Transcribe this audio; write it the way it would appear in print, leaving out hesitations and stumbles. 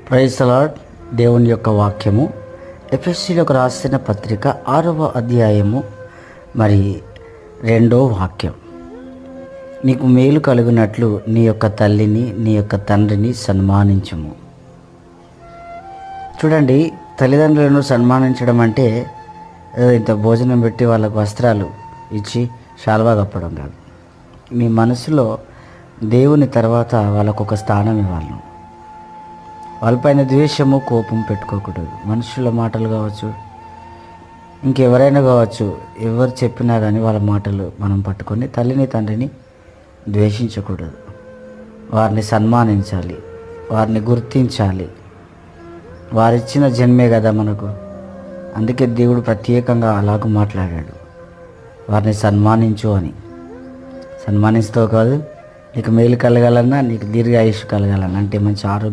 Praise the lord. దేవుని యొక్క వాక్యము ఎఫెసీయులకు రాసిన పత్రిక 6వ అధ్యాయము మరి 2వ వాక్యం. నీకు మేలు కలుగునట్లు నీ యొక్క తల్లిని నీ యొక్క తండ్రిని సన్మానించుము. చూడండి, తల్లిదండ్రులను సన్మానించడం అంటే ఇంత భోజనం పెట్టి వాళ్ళకు వస్త్రాలు ఇచ్చి శాల్వా కప్పడం కాదు. మీ మనసులో దేవుని తర్వాత వాళ్ళకు ఒక స్థానం ఇవ్వాలి. వాళ్ళపైన ద్వేషము కోపం పెట్టుకోకూడదు. మనుషుల మాటలు కావచ్చు, ఇంకెవరైనా కావచ్చు, ఎవరు చెప్పినా కానీ వాళ్ళ మాటలు మనం పట్టుకొని తల్లిని తండ్రిని ద్వేషించకూడదు. వారిని సన్మానించాలి, వారిని గుర్తించాలి. వారిచ్చిన జన్మే కదా మనకు. అందుకే దేవుడు ప్రత్యేకంగా అలాగ మాట్లాడాడు, వారిని సన్మానించు అని. సన్మానిస్తూ కాదు, నీకు మేలు కలగాలన్నా, నీకు దీర్ఘ ఆయుష్ కలగాలన్నా, అంటే మంచి ఆరోగ్యం